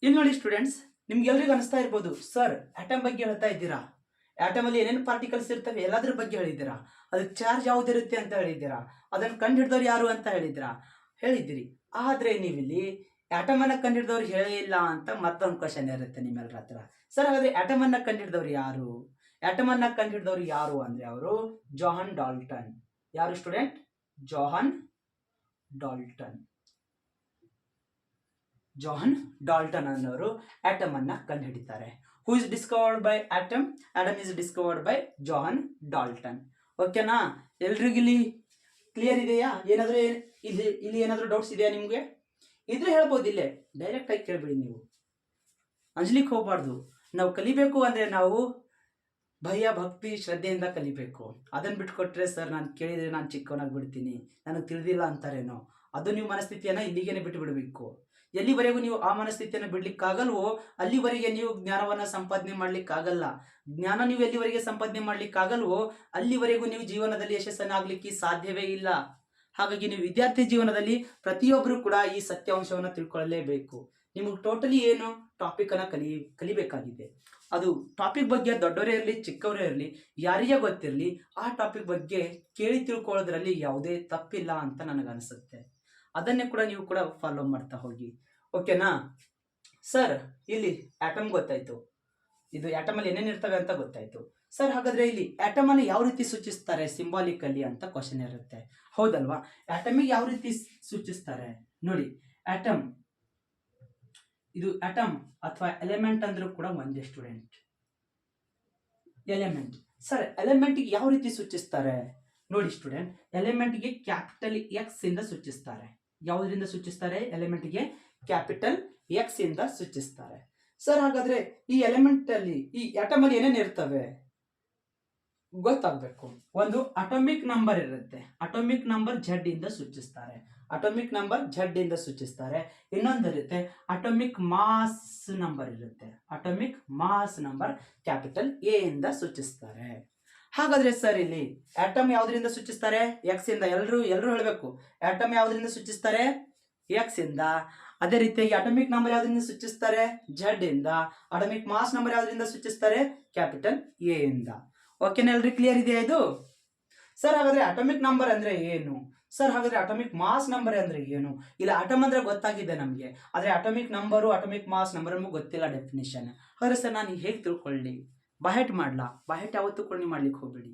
ಇಲ್ಲಿ ನೋಡಿ ಸ್ಟೂಡೆಂಟ್ಸ್, ನಿಮ್ಗೆಲ್ರಿಗೂ ಅನಿಸ್ತಾ ಇರ್ಬೋದು, ಸರ್ ಆಟಮ್ ಬಗ್ಗೆ ಹೇಳ್ತಾ ಇದ್ದೀರಾ, ಆಟಮ್ ಅಲ್ಲಿ ಏನೇನು ಪಾರ್ಟಿಕಲ್ಸ್ ಇರ್ತವೆ ಎಲ್ಲದ್ರ ಬಗ್ಗೆ ಹೇಳಿದ್ದೀರಾ, ಅದಕ್ಕೆ ಚಾರ್ಜ್ ಯಾವ್ದಿರುತ್ತೆ ಅಂತ ಹೇಳಿದ್ದೀರಾ, ಅದನ್ನ ಕಂಡು ಹಿಡಿದವ್ರು ಯಾರು ಅಂತ ಹೇಳಿದ್ದೀರಿ. ಆದ್ರೆ ನೀವಿಲ್ಲಿ ಆಟಮ್ ಅನ್ನ ಕಂಡು ಹಿಡಿದವ್ರು ಹೇಳೇ ಇಲ್ಲ ಅಂತ ಮತ್ತೊಂದು ಕ್ವಶನ್ ಇರುತ್ತೆ ನಿಮ್ಮೆಲ್ಲರ ಹತ್ರ. ಸರ್ ಹಾಗಾದ್ರೆ ಆಟಮ್ ಅನ್ನ ಕಂಡು ಹಿಡಿದವ್ರು ಯಾರು? ಆಟಮ್ ಅನ್ನ ಕಂಡು ಹಿಡಿದವ್ರು ಯಾರು ಅಂದ್ರೆ ಅವರು ಜೋಹನ್ ಡಾಲ್ಟನ್. ಯಾರು student? John Dalton. John Dalton ಅನ್ನೋರು ಆಟಮ್ ಅನ್ನ ಕಂಡುಹಿಡಿತಾರೆ. Who is discovered by atom? Atom is discovered by John Dalton. ಓಕೆನಾ? ಎಲ್ರಿಗೂ ಇಲ್ಲಿ ಕ್ಲಿಯರ್ ಇದೆಯಾ? ಏನಾದ್ರೂ ಇಲ್ಲಿ ಏನಾದ್ರೂ ಡೌಟ್ಸ್ ಇದೆಯಾ ನಿಮ್ಗೆ? ಇದ್ರೆ ಹೇಳ್ಬೋದು, ಇಲ್ಲೇ ಡೈರೆಕ್ಟ್ ಆಗಿ ಕೇಳ್ಬಿಡಿ. ನೀವು ಅಂಜ್ಲಿಕ್ಕೆ ಹೋಗ್ಬಾರ್ದು. ನಾವು ಕಲಿಬೇಕು ಅಂದ್ರೆ ನಾವು ಭಯ, ಭಕ್ತಿ, ಶ್ರದ್ಧೆಯಿಂದ ಕಲಿಬೇಕು. ಅದನ್ನ ಬಿಟ್ಕೊಟ್ರೆ ಸರ್ ನಾನು ಕೇಳಿದ್ರೆ ನಾನು ಚಿಕ್ಕವನಾಗ್ಬಿಡ್ತೀನಿ, ನನಗೆ ತಿಳಿದಿಲ್ಲ ಅಂತಾರೇನೋ, ಅದು ನೀವು ಮನಸ್ಥಿತಿಯನ್ನ ಇಲ್ಲಿಗೇನೆ ಬಿಟ್ಟು ಬಿಡಬೇಕು. ಎಲ್ಲಿವರೆಗೂ ನೀವು ಆ ಮನಸ್ಥಿತಿಯನ್ನು ಬಿಡ್ಲಿಕ್ಕಾಗಲ್ವೋ ಅಲ್ಲಿವರೆಗೆ ನೀವು ಜ್ಞಾನವನ್ನ ಸಂಪಾದನೆ ಮಾಡ್ಲಿಕ್ಕಾಗಲ್ಲ. ಜ್ಞಾನ ನೀವು ಎಲ್ಲಿವರೆಗೆ ಸಂಪಾದನೆ ಮಾಡ್ಲಿಕ್ಕಾಗಲ್ವೋ ಅಲ್ಲಿವರೆಗೂ ನೀವು ಜೀವನದಲ್ಲಿ ಯಶಸ್ಸನ್ನಾಗ್ಲಿಕ್ಕೆ ಸಾಧ್ಯವೇ ಇಲ್ಲ. ಹಾಗಾಗಿ ನೀವು ವಿದ್ಯಾರ್ಥಿ ಜೀವನದಲ್ಲಿ ಪ್ರತಿಯೊಬ್ಬರು ಕೂಡ ಈ ಸತ್ಯಾಂಶವನ್ನು ತಿಳ್ಕೊಳ್ಳಲೇಬೇಕು. ನಿಮಗೆ ಟೋಟಲಿ ಏನು ಟಾಪಿಕ್ ಅನ್ನ ಕಲಿಬೇಕಾಗಿದೆ. ಅದು ಟಾಪಿಕ್ ಬಗ್ಗೆ ದೊಡ್ಡವರೇ ಇರಲಿ ಚಿಕ್ಕವರೇ ಇರಲಿ ಯಾರಿಗೆ ಗೊತ್ತಿರಲಿ ಆ ಟಾಪಿಕ್ ಬಗ್ಗೆ ಕೇಳಿ ತಿಳ್ಕೊಳ್ಳೋದ್ರಲ್ಲಿ ಯಾವುದೇ ತಪ್ಪಿಲ್ಲ ಅಂತ ನನಗನ್ಸುತ್ತೆ. ಅದನ್ನೇ ಕೂಡ ನೀವು ಕೂಡ ಫಾಲೋ ಮಾಡ್ತಾ ಹೋಗಿ. ಓಕೆನಾ ಸರ್? ಇಲ್ಲಿ ಆಟಮ್ ಗೊತ್ತಾಯ್ತು, ಇದು ಆಟಮ್ ಅಲ್ಲಿ ಏನೇನು ಇರ್ತವೆ ಅಂತ ಗೊತ್ತಾಯ್ತು. ಸರ್ ಹಾಗಾದ್ರೆ ಇಲ್ಲಿ ಆಟಮ್ ಅನ್ನು ಯಾವ ರೀತಿ ಸೂಚಿಸ್ತಾರೆ ಸಿಂಬಾಲಿಕಲಿ ಅಂತ ಕ್ವಶನ್ ಇರುತ್ತೆ, ಹೌದಲ್ವಾ? ಆಟಮಿಗೆ ಯಾವ ರೀತಿ ಸೂಚಿಸ್ತಾರೆ ನೋಡಿ. ಆಟಮ್, ಇದು ಆಟಮ್ ಅಥವಾ ಎಲಿಮೆಂಟ್ ಅಂದ್ರೂ ಕೂಡ ಒಂದೇ ಸ್ಟೂಡೆಂಟ್. ಎಲಿಮೆಂಟ್. ಸರ್ ಎಲಿಮೆಂಟ್ಗೆ ಯಾವ ರೀತಿ ಸೂಚಿಸ್ತಾರೆ ನೋಡಿ ಸ್ಟೂಡೆಂಟ್. ಎಲಿಮೆಂಟ್ಗೆ ಕ್ಯಾಪಿಟಲ್ ಎಕ್ಸ್ ಇಂದ ಸೂಚಿಸ್ತಾರೆ. ಯಾವುದರಿಂದ ಸೂಚಿಸ್ತಾರೆ? ಎಲಿಮೆಂಟ್ಗೆ ಕ್ಯಾಪಿಟಲ್ ಎಕ್ಸ್ ಇಂದ ಸೂಚಿಸ್ತಾರೆ. ಸರ್ ಹಾಗಾದ್ರೆ ಈ ಎಲಿಮೆಂಟ್ ಅಲ್ಲಿ, ಈ ಆಟಮ್ ಅಲ್ಲಿ ಏನೇನು ಇರ್ತವೆ ಗೊತ್ತಾಗ್ಬೇಕು. ಒಂದು ಅಟೋಮಿಕ್ ನಂಬರ್ ಇರುತ್ತೆ, ಅಟೋಮಿಕ್ ನಂಬರ್ ಝಡ್ ಇಂದ ಸೂಚಿಸ್ತಾರೆ. ಅಟೋಮಿಕ್ ನಂಬರ್ ಝಡ್ ಇಂದ ಸೂಚಿಸ್ತಾರೆ. ಇನ್ನೊಂದು ಇರುತ್ತೆ ಅಟೋಮಿಕ್ ಮಾಸ್ ನಂಬರ್ ಇರುತ್ತೆ, atomic mass number capital A ಇಂದ ಸೂಚಿಸ್ತಾರೆ. ಹಾಗಾದ್ರೆ ಸರ್ ಇಲ್ಲಿ ಆಟಮ್ ಯಾವ್ದ್ರಿಂದ ಸೂಚಿಸ್ತಾರೆ? ಎಕ್ಸ್ ಇಂದ. ಎಲ್ರು ಹೇಳಬೇಕು. ಆಟಮ್ ಯಾವ್ದ್ರಿಂದ ಸೂಚಿಸ್ತಾರೆ? ಎಕ್ಸ್ ಇಂದ. ಅದೇ ರೀತಿಯಾಗಿ ಅಟೋಮಿಕ್ ನಂಬರ್ ಯಾವ್ದ್ರಿಂದ ಸೂಚಿಸ್ತಾರೆ? ಝಡ್ ಇಂದ. ಅಟೋಮಿಕ್ ಮಾಸ್ ನಂಬರ್ ಯಾವ್ದ್ರಿಂದ ಸೂಚಿಸ್ತಾರೆ? ಕ್ಯಾಪಿಟಲ್ ಎ ಇಂದ. ಓಕೆನಾ? ಎಲ್ರಿ ಕ್ಲಿಯರ್ ಇದೆಯಾ ಇದು? ಸರ್ ಹಾಗಾದ್ರೆ ಅಟೋಮಿಕ್ ನಂಬರ್ ಅಂದ್ರೆ ಏನು? ಸರ್ ಹಾಗಾದ್ರೆ ಅಟೋಮಿಕ್ ಮಾಸ್ ನಂಬರ್ ಅಂದ್ರೆ ಏನು? ಇಲ್ಲ ಆಟಮ್ ಅಂದ್ರೆ ಗೊತ್ತಾಗಿದೆ ನಮ್ಗೆ, ಆದ್ರೆ atomic number atomic mass number ನಮ್ಗೆ ಗೊತ್ತಿಲ್ಲ ಡೆಫಿನಿಷನ್. ಹಾಗಾದ್ರೆ ಸರ್ ನಾನು ಹೇಗೆ ತಿಳ್ಕೊಳ್ಳಿ? ಬಾಯಟ್ ಮಾಡ್ಲಾ? ಬಾಯಟ್ ಯಾವತ್ತೂ ಕೂಡ ನೀವು ಮಾಡ್ಲಿಕ್ಕೆ ಹೋಗ್ಬೇಡಿ.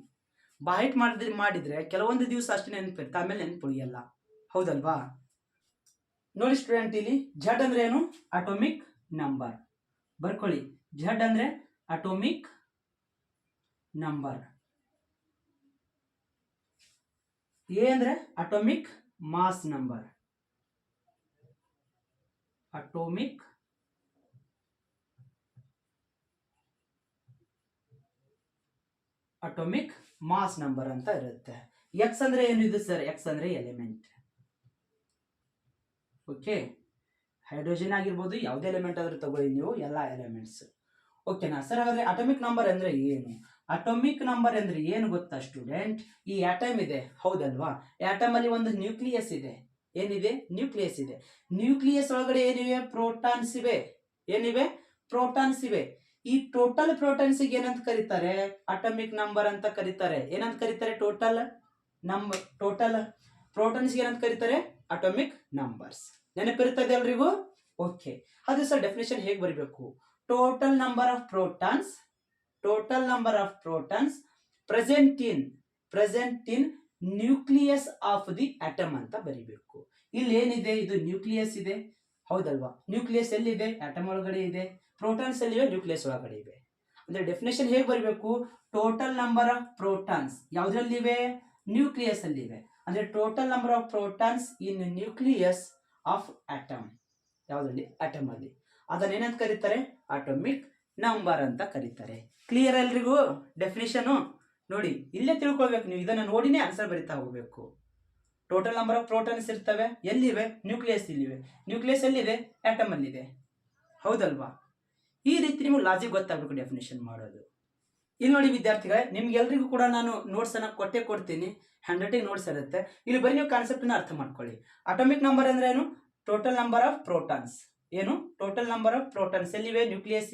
ಬಾಯಟ್ ಮಾಡಿದ್ರೆ ಕೆಲವೊಂದು ದಿವಸ ಅಷ್ಟೇ ನೆನಪಿರುತ್ತೆ, ಆಮೇಲೆ ನೆನಪುಳಿಯಲ್ಲ, ಹೌದಲ್ವಾ? ನೋಡಿ ಸ್ಟೂಡೆಂಟ್, ಇಲ್ಲಿ ಝಡ್ ಅಂದ್ರೆ ಏನು? Atomic number. ಬರ್ಕೊಳ್ಳಿ, ಝಡ್ ಅಂದ್ರೆ ಅಟೋಮಿಕ್ ನಂಬರ್. ಎ ಅಂದ್ರೆ atomic mass number. Atomic mass number ಅಂತ ಇರುತ್ತೆ. ಎಕ್ಸ್ ಅಂದ್ರೆ ಏನು ಇದು ಸರ್? ಎಕ್ಸ್ ಅಂದ್ರೆ ಎಲಿಮೆಂಟ್. ಓಕೆ, ಹೈಡ್ರೋಜನ್ ಆಗಿರ್ಬೋದು, ಯಾವುದೇ ಎಲಿಮೆಂಟ್ ಆದ್ರೂ ತಗೊಳ್ಳಿ ನೀವು, ಎಲ್ಲ ಎಲಿಮೆಂಟ್ಸ್. ಓಕೆನಾ ಸರ್? ಹಾಗಾದ್ರೆ ಅಟೋಮಿಕ್ ನಂಬರ್ ಅಂದ್ರೆ ಏನು? ಅಟೋಮಿಕ್ ನಂಬರ್ ಅಂದ್ರೆ ಏನು ಗೊತ್ತಾ ಸ್ಟೂಡೆಂಟ್? ಈ ಆಟಮ್ ಇದೆ, ಹೌದಲ್ವಾ? ಆಟಮ್ ಅಲ್ಲಿ ಒಂದು ನ್ಯೂಕ್ಲಿಯಸ್ ಇದೆ. ಏನಿದೆ? ನ್ಯೂಕ್ಲಿಯಸ್ ಇದೆ. ನ್ಯೂಕ್ಲಿಯಸ್ ಒಳಗಡೆ ಏನಿವೆ? ಪ್ರೋಟಾನ್ಸ್ ಇವೆ. ಏನಿವೆ? ಪ್ರೋಟಾನ್ಸ್ ಇವೆ. ಈ ಟೋಟಲ್ ಪ್ರೋಟಾನ್ಸ್ ಏನಂತ ಕರೀತಾರೆ? ಅಟೋಮಿಕ್ ನಂಬರ್ ಅಂತ ಕರೀತಾರೆ. ಏನಂತ ಕರೀತಾರೆ? ಟೋಟಲ್ ಪ್ರೋಟಾನ್ಸ್ ಏನಂತ ಕರೀತಾರೆ? Atomic numbers. ನೆನಪಿರ್ತದೆ ಎಲ್ರಿಗೂ? ಓಕೆ, ಅದು ಸರ್ ಡೆಫಿನೇಷನ್ ಹೇಗೆ ಬರೀಬೇಕು? Total number of protons present in nucleus of the atom ಅಂತ ಬರೀಬೇಕು. ಇಲ್ಲಿ ಏನಿದೆ? ಇದು ನ್ಯೂಕ್ಲಿಯಸ್ ಇದೆ, ಹೌದಲ್ವಾ? ನ್ಯೂಕ್ಲಿಯಸ್ ಎಲ್ಲಿದೆ? ಆಟಮ್ ಒಳಗಡೆ ಇದೆ. ಪ್ರೋಟಾನ್ಸ್ ಎಲ್ಲಿವೆ? ನ್ಯೂಕ್ಲಿಯಸ್ ಒಳಗಡೆ ಇವೆ. ಅಂದ್ರೆ ಡೆಫಿನೇಷನ್ ಹೇಗೆ ಬರೀಬೇಕು? ಟೋಟಲ್ ನಂಬರ್ ಆಫ್ ಪ್ರೋಟಾನ್ಸ್ ಯಾವ್ದ್ರಲ್ಲಿವೆ? ನ್ಯೂಕ್ಲಿಯಸ್ ಅಲ್ಲಿ ಇವೆ. ಅಂದ್ರೆ total number of protons in nucleus of atom. ಯಾವ್ದ್ರಲ್ಲಿ? ಆಟಮ್ ಅಲ್ಲಿ. ಅದನ್ನ ಏನಂತ ಕರೀತಾರೆ? ಅಟೋಮಿಕ್ ನಂಬರ್ ಅಂತ ಕರೀತಾರೆ. ಕ್ಲಿಯರ್ ಎಲ್ರಿಗೂ ಡೆಫಿನೇಷನ್? ನೋಡಿ, ಇಲ್ಲೇ ತಿಳ್ಕೊಳ್ಬೇಕು ನೀವು. ಇದನ್ನ ನೋಡಿನೇ ಆನ್ಸರ್ ಬರಿತಾ ಹೋಗ್ಬೇಕು. ಟೋಟಲ್ ನಂಬರ್ ಆಫ್ ಪ್ರೋಟಾನ್ಸ್ ಇರ್ತವೆ. ಎಲ್ಲಿವೆ? ನ್ಯೂಕ್ಲಿಯಸ್ ಇಲ್ಲಿವೆ. ನ್ಯೂಕ್ಲಿಯಸ್ ಎಲ್ಲಿದೆ? ಆಟಮ್ ಅಲ್ಲಿದೆ, ಹೌದಲ್ವಾ? ಈ ರೀತಿ ನಿಮ್ಗೆ ಲಾಜಿಕ್ ಗೊತ್ತಾಗಬೇಕು ಡೆಫಿನೇಷನ್ ಮಾಡೋದು. ಇಲ್ಲಿ ನೋಡಿ ವಿದ್ಯಾರ್ಥಿಗಳೇ, ನಿಮ್ಗೆಲ್ರಿಗೂ ಕೂಡ ನಾನು ನೋಟ್ಸ್ ಅನ್ನ ಕೊಡ್ತೀನಿ. ಹ್ಯಾಂಡ್ ರೈಟಿಂಗ್ ನೋಟ್ಸ್ ಇರುತ್ತೆ. ಇಲ್ಲಿ ಬರೀ ನೀವು ಕಾನ್ಸೆಪ್ಟ್ ಅನ್ನ ಅರ್ಥ ಮಾಡ್ಕೊಳ್ಳಿ. ಅಟೋಮಿಕ್ ನಂಬರ್ ಅಂದ್ರೆ ಏನು? Total number of protons. ಏನು ಟೋಟಲ್ ನಂಬರ್ ಆಫ್ ಪ್ರೋಟಾನ್ಸ್ ಎಲ್ಲಿವೆ ನ್ಯೂಕ್ಲಿಯಸ್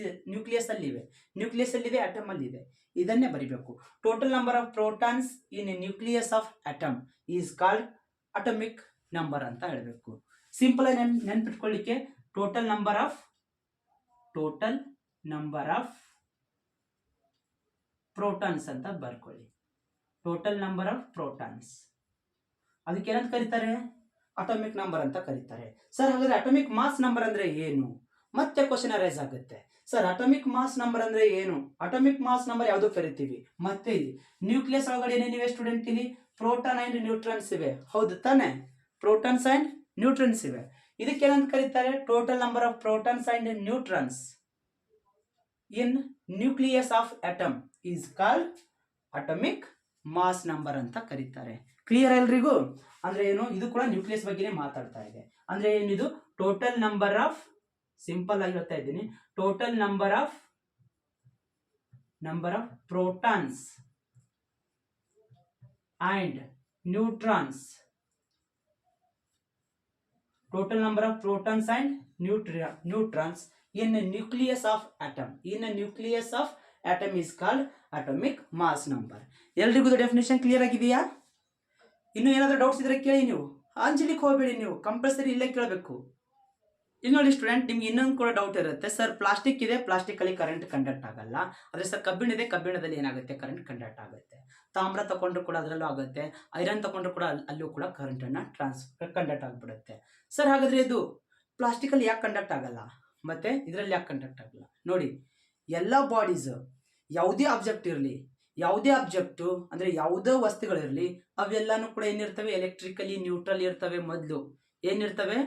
ಅಲ್ಲಿವೆ, ನ್ಯೂಕ್ಲಿಯಸ್ ಅಲ್ಲಿದೆ, ಅಟಮ್ ಅಲ್ಲಿದೆ. ಇದನ್ನೇ ಬರಿಬೇಕು. Total number of protons in nucleus of atom is called atomic number ಅಂತ ಹೇಳಬೇಕು. ಸಿಂಪಲ್ ಆಗಿ ನೆನ್ಪಿಟ್ಕೊಳ್ಳಿಕ್ಕೆ ಟೋಟಲ್ ನಂಬರ್ ಆಫ್ ಪ್ರೋಟಾನ್ಸ್ ಅಂತ ಬರ್ಕೊಳ್ಳಿ. ಟೋಟಲ್ ನಂಬರ್ ಆಫ್ ಪ್ರೋಟಾನ್ಸ್ ಅದಕ್ಕೆ ಏನಂತ ಕರೀತಾರೆ? ಅಟಮಿಕ್ ನಂಬರ್ ಅಂತ ಕರೀತಾರೆ. ಸರ್ ಹಾಗಾದ್ರೆ ಅಟಮಿಕ್ ಮಾಸ್ ನಂಬರ್ ಅಂದ್ರೆ ಏನು? ಮತ್ತೆ ಕ್ವಶನ್ ಅರೈಸ್ ಆಗುತ್ತೆ. ಸರ್ ಅಟಮಿಕ್ ಮಾಸ್ ನಂಬರ್ ಅಂದ್ರೆ ಏನು? ಅಟಮಿಕ್ ಮಾಸ್ ನಂಬರ್ ಯಾವುದು ಕರಿತೀವಿ? ಮತ್ತೆ ಇಲ್ಲಿ ನ್ಯೂಕ್ಲಿಯಸ್ ಒಳಗಡೆ ಏನೇನಿವೆ ಸ್ಟೂಡೆಂಟ್? ಇಲ್ಲಿ ಪ್ರೋಟಾನ್ ಅಂಡ್ ನ್ಯೂಟ್ರಾನ್ಸ್ ಇವೆ, ಹೌದು ತಾನೆ? ಪ್ರೋಟಾನ್ಸ್ ಅಂಡ್ ನ್ಯೂಟ್ರಾನ್ಸ್ ಇವೆ. ಇದಕ್ಕೆ ಏನಂತ ಕರೀತಾರೆ? Total number of protons and neutrons in nucleus of atom is called atomic mass number ಅಂತ ಕರೀತಾರೆ. ಕ್ಲಿಯರ್ ಎಲ್ರಿಗೂ? ಅಂದ್ರೆ ಏನು? ಇದು ಕೂಡ ನ್ಯೂಕ್ಲಿಯಸ್ ಬಗ್ಗೆನೇ ಮಾತಾಡ್ತಾ ಇದೆ. ಅಂದ್ರೆ ಏನಿದು? ಟೋಟಲ್ ನಂಬರ್ ಆಫ್, ಸಿಂಪಲ್ ಆಗಿ ಹೇಳ್ತಾ ಇದ್ದೀನಿ, total number of protons and neutrons. Total number of protons and neutrons in a nucleus of atom is called atomic mass number. ಎಲ್ರಿಗೂ ಡೆಫಿನೇಷನ್ ಕ್ಲಿಯರ್ ಆಗಿದೆಯಾ? ಇನ್ನು ಏನಾದರೂ ಡೌಟ್ಸ್ ಇದ್ರೆ ಕೇಳಿ. ನೀವು ಅಂಜಲಿಕ್ಕೆ ಹೋಗಬೇಡಿ, ನೀವು ಕಂಪಲ್ಸರಿ ಇಲ್ಲೇ ಕೇಳಬೇಕು. ಇಲ್ಲಿ ನೋಡಿ ಸ್ಟೂಡೆಂಟ್, ನಿಮ್ಗೆ ಇನ್ನೊಂದು ಕೂಡ ಡೌಟ್ ಇರುತ್ತೆ. ಸರ್ ಪ್ಲಾಸ್ಟಿಕ್ ಇದೆ, ಪ್ಲಾಸ್ಟಿಕ್ ಅಲ್ಲಿ ಕರೆಂಟ್ ಕಂಡಕ್ಟ್ ಆಗಲ್ಲ. ಆದ್ರೆ ಸರ್ ಕಬ್ಬಿಣ ಇದೆ, ಕಬ್ಬಿಣದಲ್ಲಿ ಏನಾಗುತ್ತೆ? ಕರೆಂಟ್ ಕಂಡಕ್ಟ್ ಆಗುತ್ತೆ. ತಾಮ್ರ ತಗೊಂಡ್ರು ಕೂಡ ಅದರಲ್ಲೂ ಆಗುತ್ತೆ. ಐರನ್ ತಗೊಂಡ್ರು ಕೂಡ ಅಲ್ಲೂ ಕೂಡ ಕರೆಂಟ್ ಅನ್ನ ಕಂಡಕ್ಟ್ ಆಗ್ಬಿಡುತ್ತೆ. ಸರ್ ಹಾಗಾದ್ರೆ ಇದು ಪ್ಲಾಸ್ಟಿಕ್ ಅಲ್ಲಿ ಯಾಕೆ ಕಂಡಕ್ಟ್ ಆಗಲ್ಲ, ಮತ್ತೆ ಇದರಲ್ಲಿ ಯಾಕೆ ಕಂಡಕ್ಟ್ ಆಗಲ್ಲ? ನೋಡಿ, ಎಲ್ಲ ಬಾಡೀಸ್, ಯಾವುದೇ ಆಬ್ಜೆಕ್ಟ್ ಇರಲಿ, ಯಾವುದೇ ಆಬ್ಜೆಕ್ಟು ಅಂದ್ರೆ ಯಾವುದೇ ವಸ್ತುಗಳಿರಲಿ, ಅವೆಲ್ಲಾನು ಕೂಡ ಏನಿರ್ತವೆ? ಎಲೆಕ್ಟ್ರಿಕಲಿ ನ್ಯೂಟ್ರಲ್ ಇರ್ತವೆ. ಮೊದಲು ಏನಿರ್ತವೆ?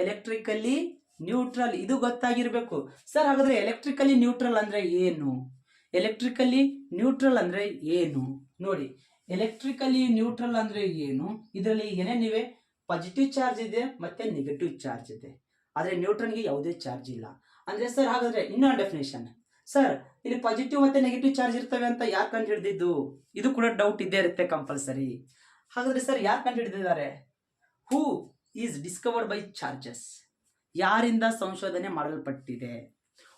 Electrically neutral. ಇದು ಗೊತ್ತಾಗಿರ್ಬೇಕು. ಸರ್ ಹಾಗಾದ್ರೆ ಎಲೆಕ್ಟ್ರಿಕಲಿ ನ್ಯೂಟ್ರಲ್ ಅಂದ್ರೆ ಏನು? ಎಲೆಕ್ಟ್ರಿಕಲಿ ನ್ಯೂಟ್ರಲ್ ಅಂದ್ರೆ ಏನು? ನೋಡಿ, ಎಲೆಕ್ಟ್ರಿಕಲಿ ನ್ಯೂಟ್ರಲ್ ಅಂದ್ರೆ ಏನು? ಇದರಲ್ಲಿ ಏನೇನಿವೆ? ಪಾಸಿಟಿವ್ ಚಾರ್ಜ್ ಇದೆ ಮತ್ತೆ ನೆಗೆಟಿವ್ ಚಾರ್ಜ್ ಇದೆ. ಆದ್ರೆ ನ್ಯೂಟ್ರನ್ಗೆ ಯಾವುದೇ ಚಾರ್ಜ್ ಇಲ್ಲ. ಅಂದ್ರೆ ಸರ್ ಹಾಗಾದ್ರೆ ಇನ್ನೊಂದು ಡೆಫಿನೇಷನ್, ಸರ್ ಇಲ್ಲಿ ಪಾಸಿಟಿವ್ ಮತ್ತೆ ನೆಗೆಟಿವ್ ಚಾರ್ಜ್ ಇರ್ತವೆ ಅಂತ ಯಾರು ಕಂಡು ಹಿಡಿದಿದ್ದು? ಇದು ಕೂಡ ಡೌಟ್ ಇದ್ದೇ ಇರುತ್ತೆ ಕಂಪಲ್ಸರಿ. ಹಾಗಾದ್ರೆ ಸರ್ ಯಾರು ಕಂಡು ಹಿಡಿದಿದ್ದಾರೆ? Who is discovered by charges. ಯಾರಿಂದ ಸಂಶೋಧನೆ ಮಾಡಲ್ಪಟ್ಟಿದೆ?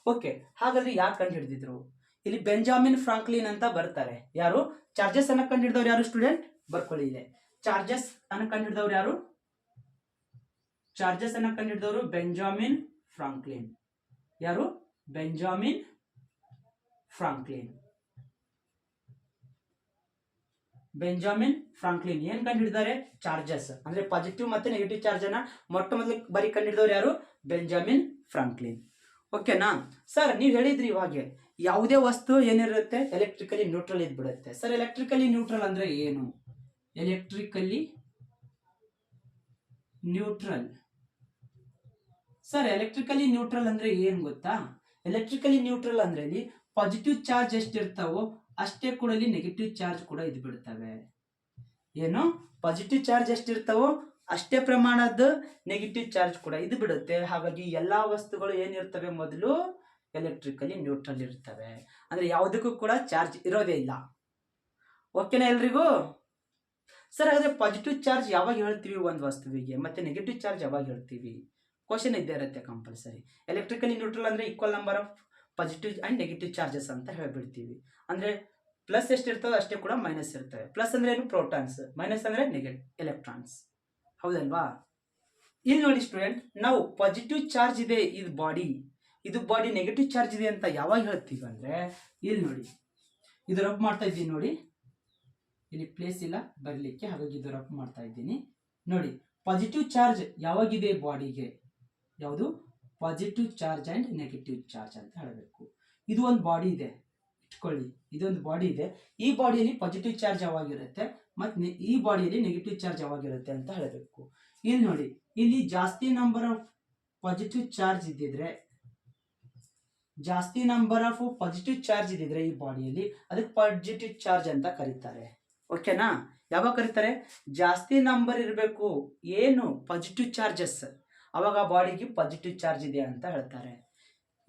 ಓಕೆ, ಹಾಗಾದ್ರೆ ಯಾರು ಕಂಡು ಹಿಡಿದಿದ್ರು? ಇಲ್ಲಿ ಬೆಂಜಾಮಿನ್ ಫ್ರಾಂಕ್ಲಿನ್ ಅಂತ ಬರ್ತಾರೆ. ಯಾರು? ಚಾರ್ಜಸ್ ಅನ್ನ ಕಂಡು ಹಿಡಿದವ್ರು ಯಾರು ಸ್ಟೂಡೆಂಟ್? ಬರ್ಕೊಳ್ಳಿ ಇದೆ. ಚಾರ್ಜಸ್ ಅನ್ನ ಕಂಡು ಹಿಡಿದವ್ರು ಯಾರು? ಚಾರ್ಜಸ್ ಅನ್ನ ಕಂಡುಹಿಡಿದವರು ಬೆಂಜಾಮಿನ್ ಫ್ರಾಂಕ್ಲಿನ್. ಯಾರು? ಬೆಂಜಾಮಿನ್ ಫ್ರಾಂಕ್ಲಿನ್. ಬೆಂಜಾಮಿನ್ ಫ್ರಾಂಕ್ಲಿನ್ ಏನ್ ಕಂಡುಹಿಡಿದಾರೆ? ಚಾರ್ಜಸ್ ಅಂದ್ರೆ ಪಾಸಿಟಿವ್ ಮತ್ತೆ ನೆಗೆಟಿವ್ ಚಾರ್ಜ್ ಅನ್ನ ಮೊಟ್ಟ ಮೊದಲು ಬರೀ ಕಂಡುಹಿಡಿದವರು ಯಾರು? ಬೆಂಜಾಮಿನ್ ಫ್ರಾಂಕ್ಲಿನ್. ಓಕೆನಾ? ಸರ್ ನೀವು ಹೇಳಿದ್ರಿ ಇವಾಗ ಯಾವುದೇ ವಸ್ತು ಏನಿರುತ್ತೆ? ಎಲೆಕ್ಟ್ರಿಕಲಿ ನ್ಯೂಟ್ರಲ್ ಇದ್ಬಿಡುತ್ತೆ. ಸರ್ ಎಲೆಕ್ಟ್ರಿಕಲಿ ನ್ಯೂಟ್ರಲ್ ಅಂದ್ರೆ ಏನು? Electrically neutral, sir electrically neutral ಅಂದ್ರೆ ಏನ್ ಗೊತ್ತಾ? ಎಲೆಕ್ಟ್ರಿಕಲಿ ನ್ಯೂಟ್ರಲ್ ಅಂದ್ರೆ ಇಲ್ಲಿ ಪಾಸಿಟಿವ್ ಚಾರ್ಜ್ ಎಷ್ಟಿರ್ತಾವೋ ಅಷ್ಟೇ ಕೂಡ ಇಲ್ಲಿ ನೆಗೆಟಿವ್ ಚಾರ್ಜ್ ಕೂಡ ಇದ್ ಬಿಡ್ತವೆ. ಏನು? ಪಾಸಿಟಿವ್ ಚಾರ್ಜ್ ಎಷ್ಟಿರ್ತಾವೋ ಅಷ್ಟೇ ಪ್ರಮಾಣದ ನೆಗೆಟಿವ್ ಚಾರ್ಜ್ ಕೂಡ ಇದು ಬಿಡುತ್ತೆ. ಹಾಗಾಗಿ ಎಲ್ಲಾ ವಸ್ತುಗಳು ಏನಿರ್ತವೆ? ಮೊದಲು ಎಲೆಕ್ಟ್ರಿಕಲಿ ನ್ಯೂಟ್ರಲ್ ಇರ್ತವೆ. ಅಂದ್ರೆ ಯಾವುದಕ್ಕೂ ಕೂಡ ಚಾರ್ಜ್ ಇರೋದೇ ಇಲ್ಲ. ಓಕೆನಾ ಎಲ್ರಿಗೂ? ಸರ್ ಹಾಗಾದ್ರೆ ಪಾಸಿಟಿವ್ ಚಾರ್ಜ್ ಯಾವಾಗ ಹೇಳ್ತೀವಿ ಒಂದು ವಸ್ತುವಿಗೆ, ಮತ್ತೆ ನೆಗೆಟಿವ್ ಚಾರ್ಜ್ ಯಾವಾಗ ಹೇಳ್ತೀವಿ? ಕ್ವಶನ್ ಇದ್ದೇ ಇರುತ್ತೆ ಕಂಪಲ್ಸರಿ. ಎಲೆಕ್ಟ್ರಿಕಲಿ ನ್ಯೂಟ್ರಲ್ ಅಂದ್ರೆ equal number of positive and negative charges ಅಂತ ಹೇಳ್ಬಿಡ್ತೀವಿ. ಅಂದ್ರೆ ಪ್ಲಸ್ ಎಷ್ಟಿರ್ತದೆ ಅಷ್ಟೇ ಕೂಡ ಮೈನಸ್ ಇರ್ತವೆ. ಪ್ಲಸ್ ಅಂದ್ರೆ ಏನು? ಪ್ರೋಟಾನ್ಸ್. ಮೈನಸ್ ಅಂದ್ರೆ ಎಲೆಕ್ಟ್ರಾನ್ಸ್. ಹೌದಲ್ವಾ? ಇಲ್ಲಿ ನೋಡಿ ಸ್ಟೂಡೆಂಟ್, ನಾವು ಪಾಸಿಟಿವ್ ಚಾರ್ಜ್ ಇದೆ ಇದು ಬಾಡಿ ನೆಗೆಟಿವ್ ಚಾರ್ಜ್ ಇದೆ ಅಂತ ಯಾವಾಗ ಹೇಳ್ತೀವಿ ಅಂದ್ರೆ, ಇಲ್ಲಿ ನೋಡಿ ಇದು ರಬ್ ಮಾಡ್ತಾ ಇದ್ದೀನಿ ನೋಡಿ, ಇಲ್ಲಿ ಪ್ಲೇಸ್ ಇಲ್ಲ ಬರಲಿಕ್ಕೆ, ಹಾಗಾಗಿ ಇದು ರಬ್ ಮಾಡ್ತಾ ಇದ್ದೀನಿ ನೋಡಿ. ಪಾಸಿಟಿವ್ ಚಾರ್ಜ್ ಯಾವಾಗಿದೆ ಬಾಡಿಗೆ? ಯಾವುದು? Positive charge and negative charge ಅಂತ ಹೇಳಬೇಕು. ಇದು ಒಂದು ಬಾಡಿ ಇದೆ ಇಟ್ಕೊಳ್ಳಿ, ಇದೊಂದು ಬಾಡಿ ಇದೆ. ಈ ಬಾಡಿಯಲ್ಲಿ ಪಾಸಿಟಿವ್ ಚಾರ್ಜ್ ಯಾವಾಗಿರುತ್ತೆ ಮತ್ತೆ ಈ ಬಾಡಿಯಲ್ಲಿ ನೆಗೆಟಿವ್ ಚಾರ್ಜ್ ಯಾವಾಗಿರುತ್ತೆ ಅಂತ ಹೇಳಬೇಕು. ಇಲ್ಲಿ ನೋಡಿ, ಇಲ್ಲಿ ಜಾಸ್ತಿ ನಂಬರ್ ಆಫ್ ಪಾಸಿಟಿವ್ ಚಾರ್ಜ್ ಇದ್ದಿದ್ರೆ, ಈ ಬಾಡಿಯಲ್ಲಿ ಅದಕ್ಕೆ ಪಾಸಿಟಿವ್ ಚಾರ್ಜ್ ಅಂತ ಕರೀತಾರೆ. ಓಕೆನಾ? ಯಾವಾಗ ಕರೀತಾರೆ? ಜಾಸ್ತಿ ನಂಬರ್ ಇರಬೇಕು ಏನು? ಪಾಸಿಟಿವ್ ಚಾರ್ಜಸ್, ಅವಾಗ ಆ ಬಾಡಿಗೆ ಪಾಸಿಟಿವ್ ಚಾರ್ಜ್ ಇದೆ ಅಂತ ಹೇಳ್ತಾರೆ.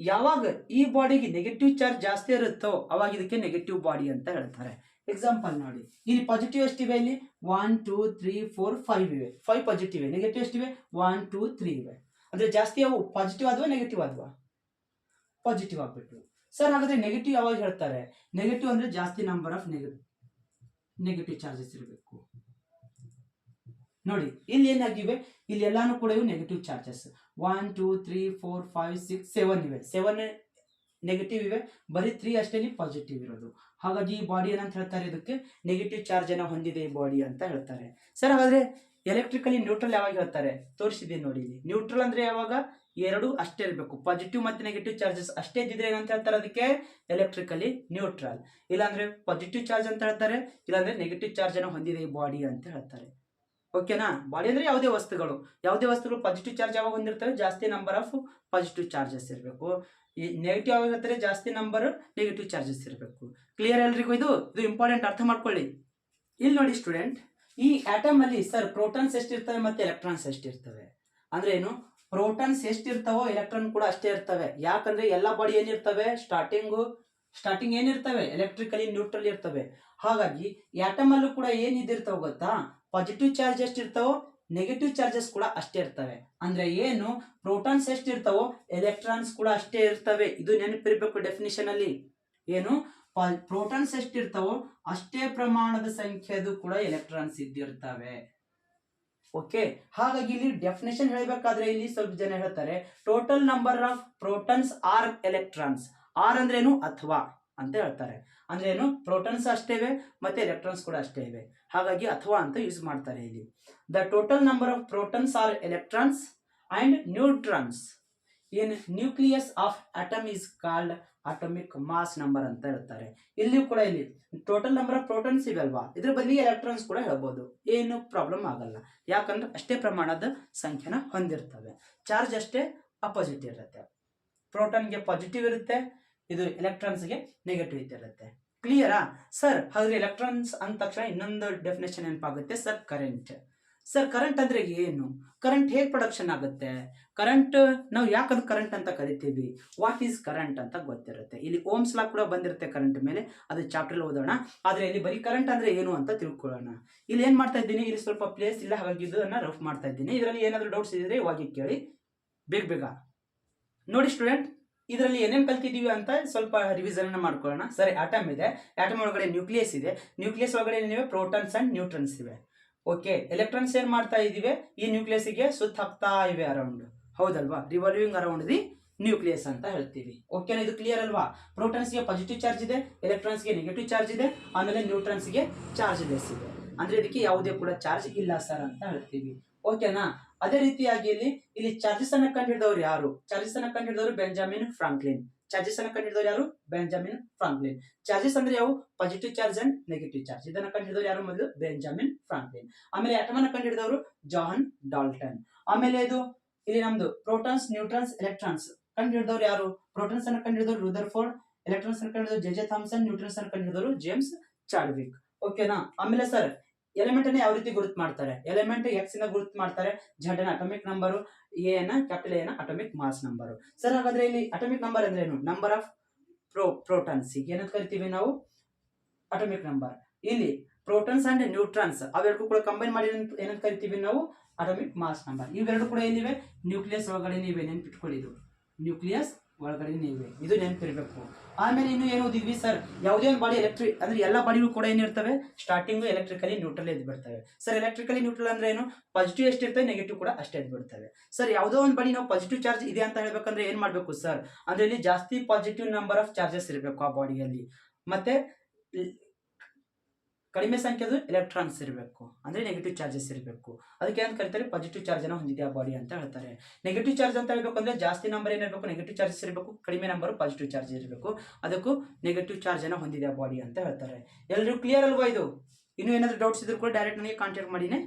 ಯಾವಾಗ ಈ ಬಾಡಿಗೆ ನೆಗೆಟಿವ್ ಚಾರ್ಜ್ ಜಾಸ್ತಿ ಇರುತ್ತೋ ಅವಾಗ ಇದಕ್ಕೆ ನೆಗೆಟಿವ್ ಬಾಡಿ ಅಂತ ಹೇಳ್ತಾರೆ. ಎಕ್ಸಾಂಪಲ್ ನೋಡಿ, ಇಲ್ಲಿ ಪಾಸಿಟಿವ್ ಎಷ್ಟಿವೆ? ಇಲ್ಲಿ 1 2 3 4 5 ಇವೆ. 5 ಪಾಸಿಟಿವ್ ಇವೆ. ನೆಗೆಟಿವ್ ಎಷ್ಟಿವೆ? 1 2 3 ಇವೆ. ಅಂದ್ರೆ ಜಾಸ್ತಿ ಅವು ಪಾಸಿಟಿವ್ ಆದ್ವಾ ನೆಗೆಟಿವ್ ಆದ್ವಾ? ಪಾಸಿಟಿವ್ ಆಗ್ಬಿಟ್ರು. ಸರ್ ಹಾಗಾದ್ರೆ ನೆಗೆಟಿವ್ ಯಾವಾಗ ಹೇಳ್ತಾರೆ? ನೆಗೆಟಿವ್ ಅಂದ್ರೆ ಜಾಸ್ತಿ ನಂಬರ್ ಆಫ್ ನೆಗೆಟಿವ್ ಚಾರ್ಜಸ್ ಇರಬೇಕು. ನೋಡಿ ಇಲ್ಲಿ ಏನಾಗಿವೆ, ಇಲ್ಲಿ ಎಲ್ಲಾನು ಕೂಡ ಇವು ನೆಗೆಟಿವ್ ಚಾರ್ಜಸ್. 1 2 3 4 5 6 7 ಇವೆ. 7 ನೆಗೆಟಿವ್ ಇವೆ, ಬರೀ 3 ಅಷ್ಟೇ ಪಾಸಿಟಿವ್ ಇರೋದು. ಹಾಗಾಗಿ ಈ ಬಾಡಿ ಏನಂತ ಹೇಳ್ತಾರೆ? ಇದಕ್ಕೆ ನೆಗೆಟಿವ್ ಚಾರ್ಜ್ ಅನ್ನ ಹೊಂದಿದೆ ಈ ಬಾಡಿ ಅಂತ ಹೇಳ್ತಾರೆ. ಸರ್ ಹಾಗಾದ್ರೆ ಎಲೆಕ್ಟ್ರಿಕಲಿ ನ್ಯೂಟ್ರಲ್ ಯಾವಾಗ ಹೇಳ್ತಾರೆ? ತೋರಿಸಿದ್ದೀನಿ ನೋಡಿ ಇಲ್ಲಿ. ನ್ಯೂಟ್ರಲ್ ಅಂದ್ರೆ ಯಾವಾಗ ಎರಡು ಅಷ್ಟೇ ಇರಬೇಕು, ಪಾಸಿಟಿವ್ ಮತ್ತೆ ನೆಗೆಟಿವ್ ಚಾರ್ಜಸ್ ಅಷ್ಟೇ ಇದ್ದಿದ್ರೆ ಏನಂತ ಹೇಳ್ತಾರೆ? ಅದಕ್ಕೆ ಎಲೆಕ್ಟ್ರಿಕಲಿ ನ್ಯೂಟ್ರಲ್. ಇಲ್ಲಾಂದ್ರೆ ಪಾಸಿಟಿವ್ ಚಾರ್ಜ್ ಅಂತ ಹೇಳ್ತಾರೆ, ಇಲ್ಲಾಂದ್ರೆ ನೆಗೆಟಿವ್ ಚಾರ್ಜ್ ಅನ್ನು ಹೊಂದಿದೆ ಈ ಬಾಡಿ ಅಂತ ಹೇಳ್ತಾರೆ. ಓಕೆನಾ? ಬಾಡಿ ಅಂದ್ರೆ ಯಾವುದೇ ವಸ್ತುಗಳು ಪಾಸಿಟಿವ್ ಚಾರ್ಜ್ ಯಾವಾಗ ಹೊಂದಿರ್ತವೆ? ಜಾಸ್ತಿ ನಂಬರ್ ಆಫ್ ಪಾಸಿಟಿವ್ ಚಾರ್ಜಸ್ ಇರಬೇಕು. ಈ ನೆಗೆಟಿವ್ ಯಾವಾಗ ಇರ್ತಾರೆ? ಜಾಸ್ತಿ ನಂಬರ್ ನೆಗೆಟಿವ್ ಚಾರ್ಜಸ್ ಇರಬೇಕು. ಕ್ಲಿಯರ್ ಎಲ್ರಿಗೂ? ಇದು ಇಂಪಾರ್ಟೆಂಟ್, ಅರ್ಥ ಮಾಡ್ಕೊಳ್ಳಿ. ಇಲ್ಲಿ ನೋಡಿ ಸ್ಟೂಡೆಂಟ್, ಈ ಆಟಮ್ ಅಲ್ಲಿ ಸರ್ ಪ್ರೋಟಾನ್ಸ್ ಎಷ್ಟಿರ್ತವೆ ಮತ್ತೆ ಎಲೆಕ್ಟ್ರಾನ್ಸ್ ಎಷ್ಟಿರ್ತವೆ ಅಂದ್ರೆ ಏನು? ಪ್ರೋಟಾನ್ಸ್ ಎಷ್ಟಿರ್ತಾವೋ ಎಲೆಕ್ಟ್ರಾನ್ ಕೂಡ ಅಷ್ಟೇ ಇರ್ತವೆ. ಯಾಕಂದ್ರೆ ಎಲ್ಲ ಬಾಡಿ ಏನಿರ್ತವೆ? ಸ್ಟಾರ್ಟಿಂಗ್ ಏನಿರ್ತವೆ? ಎಲೆಕ್ಟ್ರಿಕಲಿ ನ್ಯೂಟ್ರಲ್ ಇರ್ತವೆ. ಹಾಗಾಗಿ ಆಟಮ್ ಅಲ್ಲೂ ಕೂಡ ಏನಿದಿರ್ತಾವ ಗೊತ್ತಾ? ಪಾಸಿಟಿವ್ ಚಾರ್ಜ್ ಎಷ್ಟಿರ್ತಾವೋ ನೆಗೆಟಿವ್ ಚಾರ್ಜಸ್ ಕೂಡ ಅಷ್ಟೇ ಇರ್ತವೆ. ಅಂದ್ರೆ ಏನು? ಪ್ರೋಟಾನ್ಸ್ ಎಷ್ಟಿರ್ತಾವೋ ಎಲೆಕ್ಟ್ರಾನ್ಸ್ ಕೂಡ ಅಷ್ಟೇ ಇರ್ತವೆ. ಇದು ನೆನಪಿರ್ಬೇಕು ಡೆಫಿನಿಷನ್ ಅಲ್ಲಿ. ಏನು? ಪ್ರೋಟಾನ್ಸ್ ಎಷ್ಟಿರ್ತಾವೋ ಅಷ್ಟೇ ಪ್ರಮಾಣದ ಸಂಖ್ಯೆದು ಕೂಡ ಎಲೆಕ್ಟ್ರಾನ್ಸ್ ಇದ್ದಿರ್ತವೆ. ಓಕೆ, ಹಾಗಾಗಿ ಇಲ್ಲಿ ಡೆಫಿನೇಷನ್ ಹೇಳಬೇಕಾದ್ರೆ ಇಲ್ಲಿ ಸ್ವಲ್ಪ ಜನ ಹೇಳ್ತಾರೆ total number of protons or electrons. Or ಅಂದ್ರೆ ಏನು? ಅಥವಾ ಅಂತ ಹೇಳ್ತಾರೆ. ಅಂದ್ರೆ ಏನು? ಪ್ರೋಟಾನ್ಸ್ ಅಷ್ಟೇ ಇವೆ ಮತ್ತೆ ಎಲೆಕ್ಟ್ರಾನ್ಸ್ ಕೂಡ ಅಷ್ಟೇ ಇವೆ. ಹಾಗಾಗಿ ಅಥವಾ ಅಂತ ಯೂಸ್ ಮಾಡ್ತಾರೆ ಇಲ್ಲಿ. The total number of protons or electrons and neutrons in nucleus of atom is called atomic mass number ಅಂತ ಹೇಳ್ತಾರೆ. ಇಲ್ಲಿಯೂ ಕೂಡ ಇಲ್ಲಿ ಟೋಟಲ್ ನಂಬರ್ ಆಫ್ ಪ್ರೋಟಾನ್ಸ್ ಇವೆ ಅಲ್ವಾ, ಇದ್ರ ಬದಲಿಗೆ ಎಲೆಕ್ಟ್ರಾನ್ಸ್ ಕೂಡ ಹೇಳ್ಬೋದು, ಏನು ಪ್ರಾಬ್ಲಮ್ ಆಗಲ್ಲ. ಯಾಕಂದ್ರೆ ಅಷ್ಟೇ ಪ್ರಮಾಣದ ಸಂಖ್ಯೆನ ಹೊಂದಿರ್ತವೆ. ಚಾರ್ಜ್ ಅಷ್ಟೇ ಅಪೋಸಿಟ್ ಇರುತ್ತೆ. ಪ್ರೋಟಾನ್ಗೆ ಪಾಸಿಟಿವ್ ಇರುತ್ತೆ, ಇದು ಎಲೆಕ್ಟ್ರಾನ್ಸ್ಗೆ ನೆಗೆಟಿವ್ ಇರುತ್ತೆ. ಕ್ಲಿಯರಾ ಸರ್? ಹಾಗಾದ್ರೆ ಎಲೆಕ್ಟ್ರಾನ್ಸ್ ಅಂದ ತಕ್ಷಣ ಇನ್ನೊಂದು ಡೆಫಿನೇಷನ್ ನೆನಪಾಗುತ್ತೆ ಸರ್, ಕರೆಂಟ್. ಸರ್ ಕರೆಂಟ್ ಅಂದ್ರೆ ಏನು? ಕರೆಂಟ್ ಹೇಗೆ ಪ್ರೊಡಕ್ಷನ್ ಆಗುತ್ತೆ? ಕರೆಂಟ್ ನಾವು ಯಾಕೆ ಅದು ಕರೆಂಟ್ ಅಂತ ಕರಿತೀವಿ? ವಾಟ್ ಈಸ್ ಕರೆಂಟ್ ಅಂತ ಗೊತ್ತಿರುತ್ತೆ. ಇಲ್ಲಿ ಓಮ್ಸ್ ಲಾ ಕೂಡ ಬಂದಿರುತ್ತೆ ಕರೆಂಟ್ ಮೇಲೆ, ಅದು ಚಾಪ್ಟರ್ ಓದೋಣ. ಆದ್ರೆ ಇಲ್ಲಿ ಬರೀ ಕರೆಂಟ್ ಅಂದ್ರೆ ಏನು ಅಂತ ತಿಳ್ಕೊಳ್ಳೋಣ. ಇಲ್ಲಿ ಏನ್ ಮಾಡ್ತಾ ಇದ್ದೀನಿ, ಇಲ್ಲಿ ಸ್ವಲ್ಪ ಪ್ಲೇಸ್ ಇಲ್ಲ, ಹಾಗಾಗಿ ಇದನ್ನ ರಫ್ ಮಾಡ್ತಾ ಇದ್ದೀನಿ. ಇದರಲ್ಲಿ ಏನಾದ್ರು ಡೌಟ್ಸ್ ಇದ್ರೆ ಇವಾಗ ಕೇಳಿ ಬೇಗ. ನೋಡಿ ಸ್ಟೂಡೆಂಟ್, ಇದರಲ್ಲಿ ಏನೇನು ಕಲ್ತಿದೀವಿ ಅಂತ ಸ್ವಲ್ಪ ರಿವಿಷನ್ ಮಾಡ್ಕೊಳ್ಳೋಣ. ಸರಿ, ಆಟಮ್ ಇದೆ, ಆಟಮ್ ಒಳಗಡೆ ನ್ಯೂಕ್ಲಿಯಸ್ ಇದೆ, ನ್ಯೂಕ್ಲಿಯಸ್ ಒಳಗಡೆ ಏನಿವೆ? ಪ್ರೋಟಾನ್ಸ್ ಅಂಡ್ ನ್ಯೂಟ್ರನ್ಸ್ ಇವೆ. ಓಕೆ, ಎಲೆಕ್ಟ್ರಾನ್ಸ್ ಏನ್ ಮಾಡ್ತಾ ಇದೀವಿ? ಈ ನ್ಯೂಕ್ಲಿಯಸ್ಗೆ ಸುತ್ತ ಹಾಕ್ತಾ ಇವೆ ಅರೌಂಡ್, ಹೌದಲ್ವಾ? ರಿವಾಲ್ವಿಂಗ್ ಅರೌಂಡ್ ದಿ ನ್ಯೂಕ್ಲಿಯಸ್ ಅಂತ ಹೇಳ್ತೀವಿ. ಓಕೆನಾ? ಇದು ಕ್ಲಿಯರ್ ಅಲ್ವಾ? ಪ್ರೋಟಾನ್ಸ್ಗೆ ಪಾಸಿಟಿವ್ ಚಾರ್ಜ್ ಇದೆ, ಎಲೆಕ್ಟ್ರಾನ್ಸ್ಗೆ ನೆಗೆಟಿವ್ ಚಾರ್ಜ್ ಇದೆ, ಆಮೇಲೆ ನ್ಯೂಟ್ರಾನ್ಸ್ಗೆ ಚಾರ್ಜ್ ಲೆಸ್ ಇದೆ. ಅಂದ್ರೆ ಇದಕ್ಕೆ ಯಾವುದೇ ಕೂಡ ಚಾರ್ಜ್ ಇಲ್ಲ ಸರ್ ಅಂತ ಹೇಳ್ತೀವಿ. ಓಕೆನಾ? ಅದೇ ರೀತಿಯಾಗಿ ಇಲ್ಲಿ ಚಾರ್ಜಸ್ ಅನ್ನ ಕಂಡುಹಿಡಿದವರು ಯಾರು? ಚಾರ್ಜಸ್ ಅನ್ನ ಕಂಡುಹಿಡಿದವರು ಬೆಂಜಮಿನ್ ಫ್ರಾಂಕ್ಲಿನ್. ಚಾರ್ಜಸ್ ಅನ್ನ ಕಂಡುಹಿಡಿದವರು ಯಾರು? Benjamin Franklin. ಚಾರ್ಜಸ್ ಅಂದ್ರೆ ಯಾವ? Positive charge and negative charge. ಇದನ್ನ ಕಂಡುಹಿಡಿದವರು ಯಾರು? ಮೊದಲು ಬೆಂಜಮಿನ್ ಫ್ರಾಂಕ್ಲಿನ್. ಆಮೇಲೆ ಆಟಮ್ ಅನ್ನ ಕಂಡುಹಿಡಿದವರು ಜಾನ್ ಡಾಲ್ಟನ್. ಆಮೇಲೆ ಇಲ್ಲಿ ನಮ್ದು ಪ್ರೋಟಾನ್ಸ್, ನ್ಯೂಟ್ರಾನ್ಸ್, ಎಲೆಕ್ಟ್ರಾನ್ಸ್ ಕಂಡುಹಿಡಿದವರು ಯಾರು? ಪ್ರೋಟಾನ್ಸ್ ಅನ್ನ ಕಂಡುಹಿಡಿದವರು ರೂದರ್ಫೋರ್ಡ್, ಎಲೆಕ್ಟ್ರಾನ್ಸ್ ಅನ್ನ ಕಂಡುಹಿಡಿದವರು ಜೆ ಥಾಮ್ಸನ್, ನ್ಯೂಟ್ರಾನ್ಸ್ ಅನ್ನ ಕಂಡುಹಿಡಿದವರು ಜೇಮ್ಸ್ ಚಾಡ್ವಿಕ್. ಓಕೆನಾ? ಆಮೇಲೆ ಸರ್ ಎಲಿಮೆಂಟ್ ಅನ್ನ ಯಾವ ರೀತಿ ಗುರುತು ಮಾಡ್ತಾರೆ? ಎಲಿಮೆಂಟ್ ಎಕ್ಸ್ ಇಂದ ಗುರುತು ಮಾಡ್ತಾರೆ. ಝಡ್ ಅನ್ನ atomic number, capital A atomic mass number. Sir ಹಾಗಾದ್ರೆ ಇಲ್ಲಿ ಅಟೋಮಿಕ್ ನಂಬರ್ ಅಂದ್ರೆ ಏನು? ನಂಬರ್ ಆಫ್ ಪ್ರೋಟಾನ್ಸ್ ಏನಂತ ಕರಿತೀವಿ ನಾವು? Atomic number. ಇಲ್ಲಿ ಪ್ರೋಟಾನ್ಸ್ ಅಂಡ್ ನ್ಯೂಟ್ರಾನ್ಸ್ ಅವೆರಡು ಕೂಡ ಕಂಬೈನ್ ಮಾಡಿ ಏನಂತ ಕರಿತೀವಿ ನಾವು? Atomic mass number. ಇವೆರಡು ಕೂಡ ಏನಿವೆ? ನ್ಯೂಕ್ಲಿಯಸ್ ಒಳಗಡೆ ಇವೆ, ನೆನ್ಪಿಟ್ಕೊಳ್ಳಿ. ಇದು ನ್ಯೂಕ್ಲಿಯಸ್ ಒಳಗಡೆ ಇವೆ, ಇದು ನೆನಪಿರ್ಬೇಕು. ಆಮೇಲೆ ಇನ್ನು ಏನು ಓದಿದ್ವಿ ಸರ್? ಯಾವುದೇ ಒಂದು ಬಾಡಿ ಅಂದ್ರೆ ಎಲ್ಲ ಬಾಡಿಗಳು ಕೂಡ ಏನಿರ್ತವೆ? ಸ್ಟಾರ್ಟಿಂಗ್ ಎಲೆಕ್ಟ್ರಿಕಲಿ ನ್ಯೂಟ್ರಲ್ ಎದ್ದು ಬಿಡ್ತವೆ. ಸರ್ ಎಲೆಕ್ಟ್ರಿಕಲಿ ನ್ಯೂಟ್ರಲ್ ಅಂದ್ರೆ ಏನು? ಪಾಸಿಟಿವ್ ಎಷ್ಟಿರ್ತವೆ, ನೆಗೆಟಿವ್ ಕೂಡ ಅಷ್ಟೇ ಎದ್ದು ಬಿಡ್ತವೆ. ಸರ್ ಯಾವುದೋ ಒಂದು ಬಾಡಿ ನಾವು ಪಾಸಿಟಿವ್ ಚಾರ್ಜ್ ಇದೆ ಅಂತ ಹೇಳ್ಬೇಕಂದ್ರೆ ಏನ್ ಮಾಡ್ಬೇಕು ಸರ್? ಅಂದ್ರೆ ಇಲ್ಲಿ ಜಾಸ್ತಿ ಪಾಸಿಟಿವ್ ನಂಬರ್ ಆಫ್ ಚಾರ್ಜಸ್ ಇರಬೇಕು ಆ ಬಾಡಿಯಲ್ಲಿ, ಮತ್ತೆ ಕಡಿಮೆ ಸಂಖ್ಯೆದು ಎಲೆಕ್ಟ್ರಾನ್ಸ್ ಇರಬೇಕು, ಅಂದ್ರೆ ನೆಗೆಟಿವ್ ಚಾರ್ಜಸ್ ಇರಬೇಕು. ಅದಕ್ಕೆ ಏನ್ ಕರೀತಾರೆ? ಪಾಸಿಟಿವ್ ಚಾರ್ಜ್ ಅನ್ನು ಹೊಂದಿದೆ ಆ ಬಾಡಿ ಅಂತ ಹೇಳ್ತಾರೆ. ನೆಗೆಟಿವ್ ಚಾರ್ಜ್ ಅಂತ ಹೇಳ್ಬೇಕು ಅಂದ್ರೆ ಜಾಸ್ತಿ ನಂಬರ್ ಏನಿರಬೇಕು? ನೆಗೆಟಿವ್ ಚಾರ್ಜಸ್ ಇರಬೇಕು, ಕಡಿಮೆ ನಂಬರ್ ಪಾಸಿಟಿವ್ ಚಾರ್ಜ್ ಇರಬೇಕು. ಅದಕ್ಕೂ ನೆಗೆಟಿವ್ ಚಾರ್ಜ್ ಅನ್ನು ಹೊಂದಿದೆ ಆ ಬಾಡಿ ಅಂತ ಹೇಳ್ತಾರೆ. ಎಲ್ಲರೂ ಕ್ಲಿಯರ್ ಅಲ್ವಾ ಇದು? ಇನ್ನು ಏನಾದ್ರು ಡೌಟ್ಸ್ ಇದ್ರು ಕೂಡ ಡೈರೆಕ್ಟ್ ನನಗೆ ಕಾಂಟ್ಯಾಕ್ಟ್ ಮಾಡಿನೇ